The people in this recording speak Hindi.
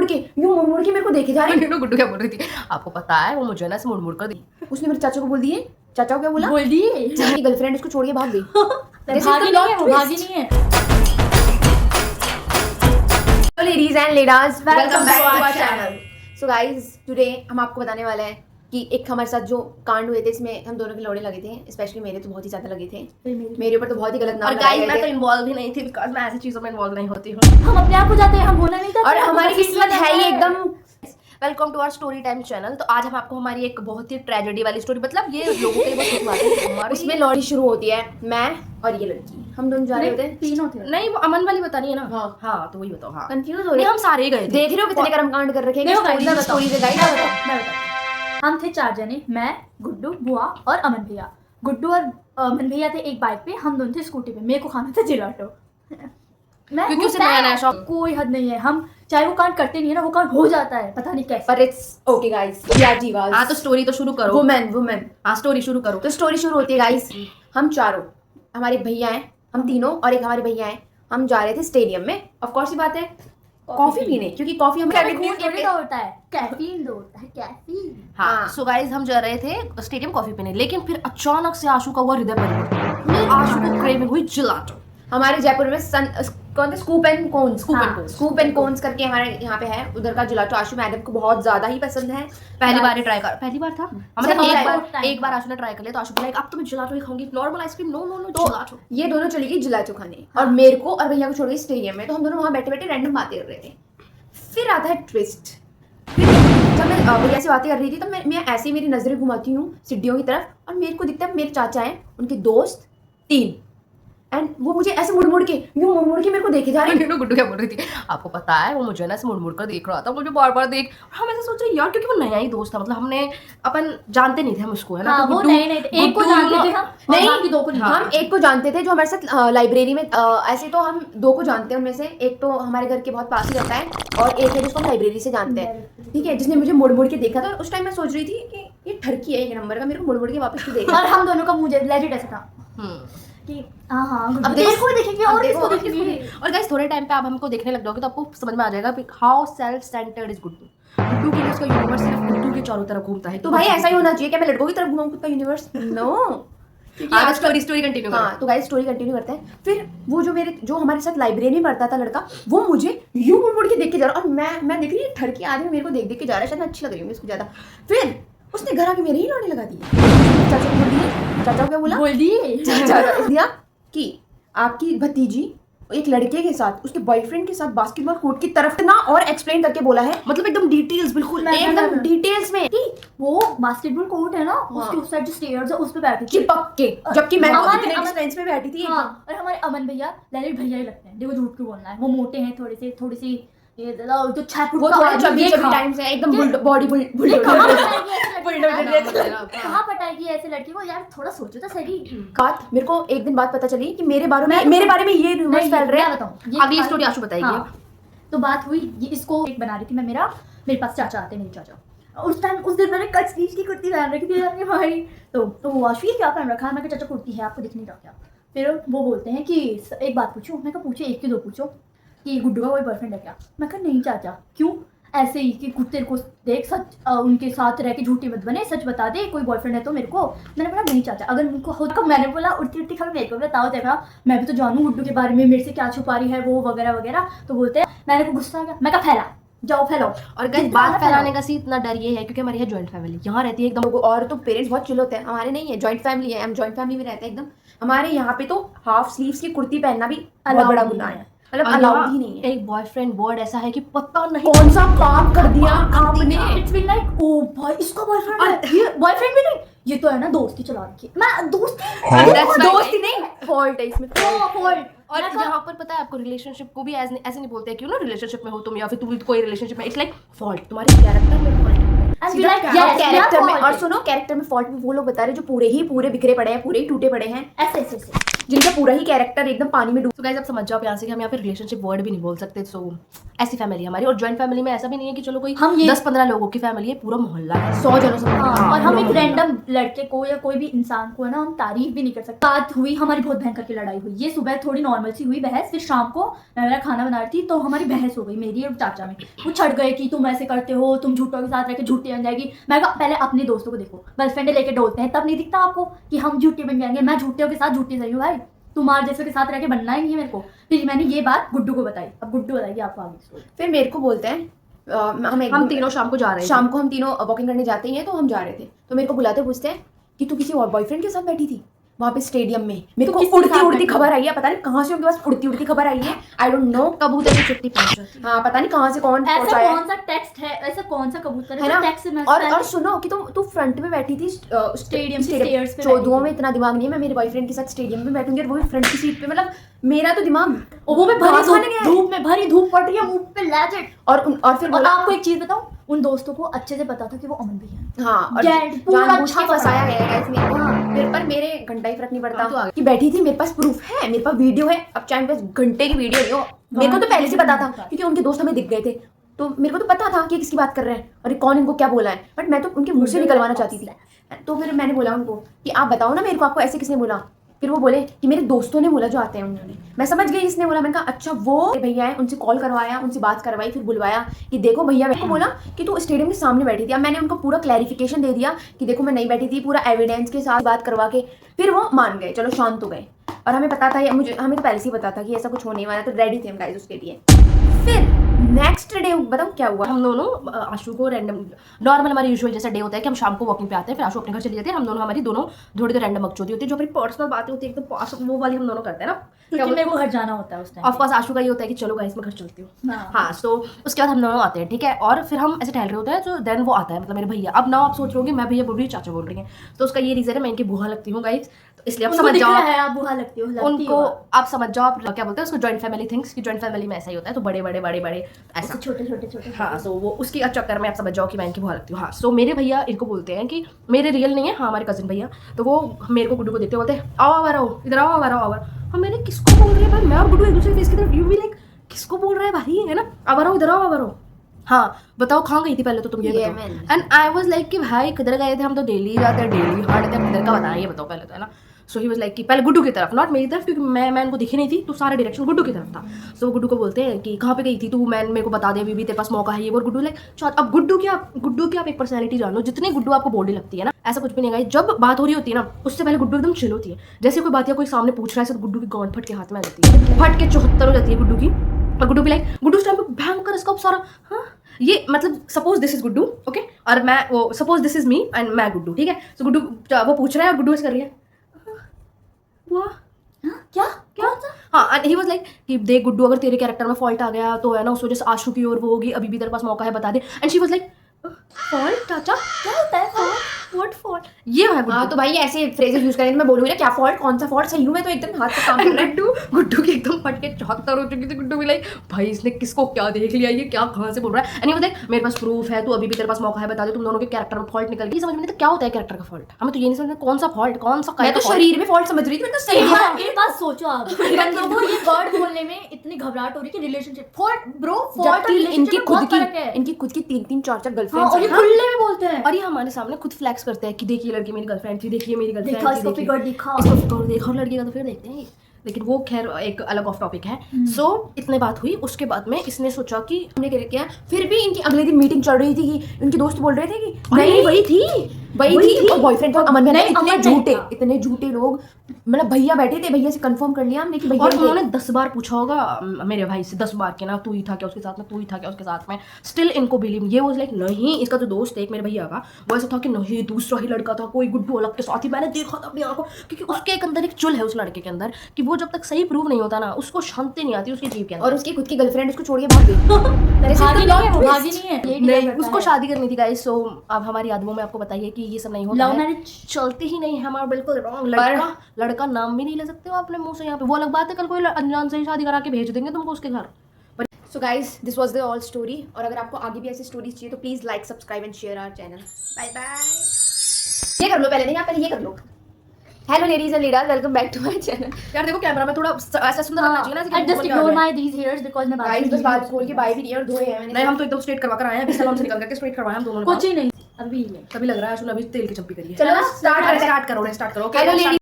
के मेरे को देखे जा रही है। गुड्डू क्या बोल रही थी आपको पता है, वो मुझे ना ऐसे मुड़ कर दी। उसने मेरे चाचा को बोल दिए, चाचा को क्या बोला, बोल दिए मेरी गर्लफ्रेंड उसको छोड़ के भाग गई। भागी नहीं है, वो भागी नहीं है। Ladies and ladies, welcome back to our channel. So guys, today हम आपको बताने वाले हैं कि एक हमारे साथ जो कांड हुए थे, इसमें हम दोनों के लौड़े लगे थे। स्पेशली मेरे तो बहुत ही ज्यादा लगे थे, मेरे ऊपर तो बहुत ही गलत नाम और लगाए गाइस गए मैं तो थे। इन्वॉल्व ही नहीं थी, बिकॉज़ मैं ऐसी चीजों में इन्वॉल्व नहीं होती हूँ। हम अपने आप को जाते हैं, हम होना नहीं था और हमारी किस्मत है ही एकदम। Welcome to our story time channel. तो आज हम आपको हमारी एक बहुत ही ट्रेजेडी वाली स्टोरी, मतलब ये लोगों के लिए बहुत दुख वाली है हमारी। उसमें लौड़ी शुरू होती है, मैं और ये लड़की, हम दोनों जा रहे होते हैं। तीन होते हैं। नहीं, वो अमन वाली बतानी है ना। हाँ। हाँ तो वही बताओ। हाँ कंफ्यूज हो नहीं, रहे हम सारे ही गए थे। देख रहे हो कितने कर्म कांड कर रखे हैं। देखो guys, स्टोरी मैं से बताऊं। स्टोरी से गाइड मैं बताती हूं। हम थे 4 जने, मैं, गुड्डू, बुआ और अमन भैया। गुड्डू और अमन भैया थे एक बाइक पे, हम दोनों थे स्कूटी पे। मेरे को खाना था जिलाटो। मैं क्योंकि उसे नया शौक। कोई हद नहीं है, हम चाहे वो कांड करते नहीं है ना, वो कांड हो जाता है, पता नहीं कैसे। पर इट्स ओके गाइस। या जी वाज हाँ तो स्टोरी तो शुरू करो। वुमेन हाँ स्टोरी शुरू करो। तो स्टोरी शुरू होती है गाइस। हम चारों, हमारे भैया हैं, हम तीनों और एक हमारे भैया हैं, हम जा रहे थे स्टेडियम में। ऑफ कोर्स ही बात है कॉफी पीने, क्योंकि कॉफी हम थोड़ी तो होता है, कैफीन दो होता है, कैफीन। हाँ सो गाइस हम जा रहे थे स्टेडियम कॉफी पीने, लेकिन फिर अचानक से आशु का हुआ हृदय परिवर्तन। आशु को क्रेविंग हुई जिलाटो। हमारे जयपुर में कौन थे, स्कूप एंड कोन्स हाँ, स्कूप एंड कोन्स करके हमारे यहाँ पे है। उधर का जिलाटो आशु मैडम को बहुत ज्यादा ही पसंद है। पहली बार ट्राई कर, पहली बार था मतलब चलो, एक बार आशु ने ट्राई कर लिया तो आशु बोला अब तो मैं जिलाटो ही खाऊंगी, normal ice cream no no no तो जिलाटो। ये दोनों चली गई जिलाटो खाने और मेरे को और भैया को छोड़ गई स्टेडियम में। तो हम दोनों वहाँ बैठे बैठे रैंडम बातें कर रहे थे। फिर आता है ट्विस्ट। फिर जब मैं भैया से बातें कर रही थी तो मैं ऐसे ही मेरी नजरें घुमाती हूँ सीढ़ियों की तरफ और मेरे को दिखता है मेरे चाचा हैं, उनके दोस्त 3, एंड वो मुझे ऐसे मुड़ मुड़ के मेरे को देखे जा रहे हैं। गुड्डू क्या बोल रही थी आपको पता है, वो मुझे ना ऐसे मुड़ मुड़ कर देख रहा था, मुझे बार बार देख। हम ऐसे सोच रहे यार, क्योंकि वो नया ही दोस्त था, मतलब हमने अपन जानते नहीं थे हम उसको, है ना। हाँ, तो वो गुड्डू- नहीं एक को गुड्डू जानते थे हम, और नहीं, बाकी 2 को नहीं। हम एक को जानते थे जो हमारे साथ लाइब्रेरी में ऐसे तो हम 2 को जानते हैं। उनमें से एक तो हमारे घर के बहुत पास ही रहता है और एक है जिसको हम लाइब्रेरी से जानते हैं, ठीक है, जिसने मुझे मुड़ मुड़ के देखा था। और उस टाइम मैं सोच रही थी कि ये ठरकी है एक नंबर का, मेरे को मुड़ मुड़ के वापस क्यों देखा। और हम दोनों का मुझे लेजिट ऐसा था कि हाँ अब अब देखो, देखो देखेंगे और देखो, किसको अब देखेंगे। और गाइस थोड़े टाइम पे आप हमको देखने लग जाओगे तो आपको समझ में आ जाएगा how self centred is Guddu. Guddu के लिए उसका यूनिवर्स सिर्फ गुड्डू के चारों तरफ घूमता है। तो भाई ऐसा ही होना चाहिए क्या मैं लड़कों की तरफ घुमाऊं खुद का यूनिवर्स? नो। स्टोरी कंटिन्यू करो। हाँ तो गाइस स्टोरी कंटिन्यू करते हैं। फिर वो जो हमारे साथ लाइब्रेरी में पढ़ता था लड़का, वो मुझे यूं मुड़ मुड़ के देख के जा रहा और मैं देख रही हूँ ठरकी आदमी मेरे को देख देख के जा रहा है, शायद मैं अच्छी लग रही हूँ उसको ज्यादा। फिर उसने घर आके मेरे ही लौड़े लगा दिए। चाचा को बोल दिए, चाचा को क्या बोला, बोल दिए चाचा दिया कि आपकी भतीजी एक लड़के के साथ, उसके बॉयफ्रेंड के साथ बास्केटबॉल कोर्ट की तरफ ना, और एक्सप्लेन करके बोला है, मतलब एकदम डिटेल्स, बिल्कुल एकदम डिटेल्स में कि वो बास्केटबोल कोर्ट है ना, उसके उस साइड जो स्टेयर्स है उस पे बैठी थी। चिपक के, जबकि मैं हमारे इतने अमन- डिस्टेंस पे बैठी थी। हाँ, और हमारे अमन भैया ललित भैया ही लगते हैं, देखो झूठ क्यों बोलना है, वो मोटे हैं थोड़ी सी ये जो 6 फुट वो का थोड़ा आदमी चबी देखा। टाइम से एकदम बॉडी ये कहाँ बुलडोजर जैसे। कहाँ पटाएगी ऐसे लड़की को यार, थोड़ा सोचो तो सही। बात मेरे को एक दिन बाद पता चली कि मेरे बारे में ये रूमर्स फैल रहे हैं। बताऊँ अगली स्टोरी आशु बताएगी। हाँ, तो बात हुई ये, इसको एक बना रही थी मैं, मेरे पास चाचा आते, मेरे चाचा। उस दिन मैंने कट स्लीव्स की कुर्ती पहन रखी थी यार भाई। तो आशु ये क्या पहन रखा है? मैं चाचा कुर्ती है, आपको दिख नहीं रहा क्या? फिर वो बोलते हैं कि एक बात पूछूं। मैं कहा पूछो, एक के 2 पूछो कि गुड्डू का कोई बॉयफ्रेंड है क्या? मैं कहा नहीं चाचा। क्यों? ऐसे ही कि कुछ तेरे को देख, सच उनके साथ रह के झूठी मत बने, सच बता दे कोई बॉयफ्रेंड है तो मेरे को। मैंने बोला नहीं चाचा, अगर उनको होता। मैंने बोला उठती उठती खबर मेरे को बताओ, देखा मैं भी तो जानूँ गुड्डू के बारे में, मेरे से क्या छुपा रही है वो, वगैरह वगैरह। तो बोलते हैं, मैंने को गुस्सा आ गया, मैं कहा फैला जाओ फैलाओ। और गाइस बात फैलाने का सी इतना डर ये है क्योंकि हमारी है जॉइंट फैमिली, यहाँ रहती है एकदम। और तो पेरेंट्स बहुत चिल होते हैं, हमारे नहीं है, जॉइंट फैमिली है, हम जॉइंट फैमिली में रहते हैं एकदम। हमारे यहाँ पे तो हाफ स्लीव्स की कुर्ती पहनना भी बहुत बड़ा गुनाह है, मतलब अलाउड ही नहीं है। एक बॉयफ्रेंड वर्ड ऐसा है कि पता नहीं कौन सा काम कर दिया आपने। इट्स बीन लाइक ओ भाई इसका बॉयफ्रेंड है, ये बॉयफ्रेंड भी नहीं, ये तो है ना दोस्ती चला रखी है। मैं दोस्ती दोस्ती नहीं, फॉल्ट है इसमें। और यहाँ पर पता है आपको रिलेशनशिप को भी ऐसे नहीं बोलते हैं, क्यों ना रिलेशनशिप में हो तुम या फिर तुम कोई रिलेशनशिप में, इट्स लाइक फॉल्ट, तुम्हारे कैरेक्टर में फॉल्ट। कैरेक्टर में, और सुनो कैरेक्टर में फॉल्ट भी वो लोग बता रहे हैं जो पूरे बिखरे पड़े हैं, पूरे ही टूटे पड़े हैं, जिनका पूरा ही कैरेक्टर एकदम पानी में डूब। तो गाइस आप समझ जाओ यहाँ से कि हम यहाँ पे रिलेशनशिप वर्ड भी नहीं बोल सकते। सो ऐसी फैमिली है हमारी। और जॉइंट फैमिली में ऐसा भी नहीं है कि चलो कोई हम ये 10-15 लोगों की फैमिली है, पूरा मोहल्ला है, 100 जनों से हाँ, और हम एक पूरा रैंडम लड़के को या कोई भी इंसान को है ना, हम तारीफ भी नहीं कर सकते। बात हुई हमारी, बहुत भयंकर की लड़ाई हुई। ये सुबह थोड़ी नॉर्मल सी हुई बहस, फिर शाम को मैं मेरा खाना बना रही थी तो हमारी बहस हो गई मेरी और चाचा में। वो छड़ गए कि तुम ऐसे करते हो, तुम झूठों के साथ रह के झूठी बन जाएगी। मैं कहा पहले अपने दोस्तों को देखो, गर्लफ्रेंड लेके डोलते हैं तब नहीं दिखता आपको कि हम झूठे बन जाएंगे। मैं झूठे के साथ झूठी सही हूँ भाई, तुम्हारे जैसे के साथ रह के बनना ही नहीं है मेरे को। फिर मैंने ये बात गुड्डू को बताई, अब गुड्डू बताएगी आपको आगे स्टोरी। फिर मेरे को बोलते हैं हम तीनों शाम को जा रहे हैं, शाम को हम तीनों वॉकिंग करने जाते ही हैं, तो हम जा रहे थे, तो मेरे को बुलाते पूछते हैं कि तू किसी और बॉयफ्रेंड के साथ बैठी थी वहाँ पे स्टेडियम में। मेरे को किसके उड़ती साथ उड़ती बैठी? खबर आई है, पता नहीं कहाँ से उनके पास उड़ती उड़ती खबर आई है, आई डोंट नो। कबूतर की चिट्ठी पहुंच जाती है। हाँ, पता नहीं कहाँ से कौन ऐसा पहुंचाया कौन सा टेक्स्ट है, ऐसा कौन सा कबूतर है ना। टेक्स्ट में और सुनो कि तू फ्रंट में बैठी थी स्टेडियम की stairs पे चौदुओं बैठी में। इतना दिमाग नहीं है मैं मेरे बॉयफ्रेंड के साथ स्टेडियम में बैठूंगी और वो भी फ्रंट की सीट पे। मतलब मेरा तो दिमाग वो में घास खाने गया है। धूप में भरी धूप पड़ रही है, मुंह पे लैजेट। और फिर और बोला आपको एक चीज बताऊं, उन दोस्तों को अच्छे से पता था कि वो अमन भी है। हाँ, और Guarantee, पूरा जानबूझ के अच्छा फंसाया पकड़ा। गया है guys मेरे को। हाँ। मेरे पर मेरे घंटा ही फर्क नहीं हाँ, तो पड़ता आगे। कि बैठी थी, मेरे पास प्रूफ है, मेरे पास वीडियो है। अब चाहे मेरे पास घंटे की वीडियो नहीं हो, मेरे को तो पहले से पता था क्योंकि उनके दोस्त हमें दिख गए थे, तो मेरे को तो पता था कि ये किसकी बात कर रहे हैं और ये कौन इनको क्या बोला है। बट मैं तो उनके मुंह से निकलवाना चाहती थी। तो फिर मैंने बोला उनको कि आप बताओ ना मेरे को, आपको ऐसे किसने बोला। फिर वो बोले कि मेरे दोस्तों ने बोला जो आते हैं उन्होंने। मैं समझ गई इसने बोला। मैंने कहा अच्छा वो भैया है, उनसे कॉल करवाया, उनसे बात करवाई, फिर बुलवाया कि देखो भैया। मेरे को बोला कि तू स्टेडियम के सामने बैठी थी। अब मैंने उनको पूरा क्लैरिफिकेशन दे दिया कि देखो मैं नहीं बैठी थी, पूरा एविडेंस के साथ बात करवा के। फिर वो मान गए, चलो शांत हो गए। और हमें पता था, हमें तो पहले से ही पता था कि ऐसा कुछ होने वाला, तो रेडी थे हम गाइस उसके लिए। फिर नेक्स्ट डे बताऊँ क्या हुआ। हम दोनों आशु को रैंडम नॉर्मल हमारे यूजुअल जैसा डे होता है कि हम शाम को वॉकिंग पे आते हैं, फिर आशु अपने घर चली जाती है। हम दोनों हमारी दोनों थोड़ी देर रैंडम बकचोदी होती है, जो अपनी पर्सनल बातें होती है एकदम वो वाली हम दोनों करते हैं ना। क्योंकि मेरे को घर जाना होता है उस टाइम। ऑफ कोर्स आशु का ये होता है कि चलो गाइस मैं घर चलती हूँ। हाँ। हाँ, सो उसके बाद हम दोनों आते हैं, ठीक है। और फिर हम ऐसे टहल रहे होते हैं, तो देन वो आता है, मतलब मेरे भैया। अब ना आप सोच रहे हो कि मैं भैया बोल रही हूँ, चाचा बोल रही हैं, तो उसका ये रीजन है मैं इनकी बुआ लगती हूँ गाइस, तो इसलिए आप उनको समझ दिख जाओ। रहा है आप बुआ लगती हो, लगती उनको हो। आप समझ जाओ, आप क्या बोलते हैं उसको, जॉइंट फैमिली थिंग्स कि जॉइंट फैमिली में ऐसा ही होता है, तो बड़े बड़े बड़े बड़े ऐसा। छोटे छोटे छोटे। हाँ, सो वो उसकी चक्कर में आप समझ जाओ कि मैं इनकी बुआ लगती हूँ। हाँ, सो मेरे भैया इनको बोलते हैं कि मेरे रियल नहीं है, हाँ हमारे कजिन भैया, तो वो मेरे को गुड्डू को देखते बोलते हैं आओ आवर आओ इधर आओ आवर आओ आवर। हम मैंने किसको बोल रहे हैं भाई, मैं और गुड्डू एक दूसरे फेस की तरफ यू भी लाइक किसको बोल रहा है भाई, है ना, आवर आओ इधर आओ आवर आओ। हाँ बताओ कहाँ गई थी पहले तो तुम ये बताओ। एंड आई वाज लाइक कि भाई किधर गए थे, हम तो डेली जाते हैं, डेली हार्ड थे, किधर का बताया ये बताओ पहले तो, है ना। सो ही वाज लाइक कि पहले गुड्डू की तरफ, नॉट मेरी तरफ, क्योंकि मैं उनको दिखी नहीं थी, तो सारा डायरेक्शन गुड्डू की तरफ था। सो गुड्डू को बोलते हैं कि कहाँ पे गई थी तू, मैं मेरे को बता दे अभी भी तेरे पास मौका है ये वो। गुड्डू लाइक अब गुड्डू की आप एक पर्सनैलिटी जान लो, जितनी गुड्डू आपको बोल्डी लगती है ना, ऐसा कुछ भी नहीं गाइस। जब बात हो रही होती है ना, उससे पहले गुड्डू एकदम चिल होती है। जैसे कोई बात या कोई सामने पूछ रहा है, तो गुड्डू की गांड फट के हाथ में आ जाती है, फट के 74 हो जाती है गुड्डू की। और गुड्डू भी लाइक गुड्डू उस टाइम पे भयंकर इसका सारा, हाँ ये मतलब suppose this is Guddu, okay, और मैं वो suppose this is me and मैं गुड्डू, ठीक है। तो गुड्डू वो पूछ रहा है और गुड्डू ऐसे कर रही है, वाह क्या क्या होता। हाँ, एंड ही वाज लाइक कि देख गुड्डू अगर तेरे कैरेक्टर में फॉल्ट आ गया तो है ना, उस वजह से आशु की ओर वो होगी, अभी भी तेरे पास मौका है बता दे। एंड शी वाज लाइक फॉल्ट चाचा क्या होता है व्हाट फॉल्ट, ये है हाँ, तो भाई ऐसे फ्रेजेस यूज करेंगे, मैं बोलूंगी ना क्या फॉल्ट, कौन सा फॉल्ट, सही हूँ मैं तो एकदम हाथ पे काम कर रहा है। गुड्डू की एकदम फट के 74 हो चुकी थी। गुड्डू भी लाइक भाई इसने किसको क्या देख लिया, ये क्या कहाँ से बोल रहा है। एंड ही वाज लाइक मेरे पास प्रूफ है, तू अभी भी तेरे पास मौका है बता दे, तुम दोनों के कैरेक्टर में फॉल्ट निकल गई। समझ में नहीं तो क्या होता है कैरेक्टर का फॉल्ट, हमें तो ये नहीं समझ कौन सा फॉल्ट, कौन सा मैं तो शरीर में फॉल्ट समझ रही थी, मैं तो सही है। एक बात सोचो आप, बंदों को ये वर्ड बोलने में इतनी घबराहट हो रही कि रिलेशनशिप फॉल्ट ब्रो, फॉल्ट जबकि इनकी खुद की है। इनकी खुद की 3-3 4-4 हाँ, और गर्लफ्रेंड्स ये हैं। खुले में बोलते हैं। और ये हमारे सामने खुद फ्लैक्स करते हैं कि देखिए लड़की मेरी गर्लफ्रेंड थी, देखिए मेरी देखा गर्लफ्रेंड इसको थी, फिगर दिखा। इसको फिगर देखा, और लड़की का तो फिर देखते हैं। लेकिन वो खैर एक अलग ऑफ टॉपिक है। सो इतने बात हुई, उसके बाद में इसने सोचा कि हमने क्या किया। फिर भी इनकी अगले दिन मीटिंग चल रही थी कि इनके दोस्त बोल रहे थे कि नहीं वही थी वही थी और बॉयफ्रेंड और अमन में नहीं, इतने अमन नहीं झूठे था। इतने झूठे लोग, मतलब भैया बैठे थे, भैया से कंफर्म कर लिया हमने कि भैया और थे। उन्होंने 10 बार पूछा होगा मेरे भाई से, 10 बार के ना, तू ही था क्या उसके साथ में, तू ही था क्या उसके साथ में। स्टिल इनको बिलीव, ये वाज लाइक नहीं, इसका जो दोस्त है एक मेरे भैया का, वो ऐसा था कि नहीं दूसरा ही लड़का था, कोई गुड्डू अलग के साथ ही, मैंने देखा था अपनी आंखों, क्योंकि उसके एक अंदर एक चुल है उस लड़के के अंदर कि वो जब तक सही प्रूव नहीं होता ना, उसको शांति नहीं आती उसके जीव के अंदर। और उसकी खुद की गर्लफ्रेंड उसको छोड़ के भाग गई। मेरे साथ भागी तो नहीं है, plot भागी twist। नहीं है, ये नहीं, डील करता उसको है। शादी करनी थी गाइस। सो अब हमारी यादवों में आपको बताइए कि ये सब नहीं होता लव है, मैरिज चलती ही नहीं है हमारा, बिल्कुल रॉन्ग। लड़का नाम भी नहीं ले सकते हो अपने मुंह से यहाँ पे, वो अलग बात है कल कोई अनजान से ही शादी करा के भेज देंगे तुमको उसके घर। So guys, this was the all story. और अगर आपको आगे भी ऐसी स्टोरीज चाहिए तो please like, subscribe and share our channel. Bye bye. ये कर लो पहले, नहीं आप पहले ये कर लो। Hello ladies and leaders, welcome back to my channel. यार देखो कैमरा में थोड़ा ऐसा सुंदर लगना चाहिए ना ऐसे कि आई जस्ट घूम के आ इग्नोर जाए। माय दीज हेयर्स बिकॉज़ मैं गाइस बस बाल खोल के बाई भी नहीं और धोए हैं मैंने। नहीं हम तो एकदम स्ट्रेट करवा कर आए हैं, अभी सैलून से निकल करके स्ट्रेट करवाया हम दोनों ने। कुछ ही नहीं अभी तभी लग रहा है अभी तेल की चंपी करिए। चलो स्टार्ट करो स्टार्ट करो। Hello ladies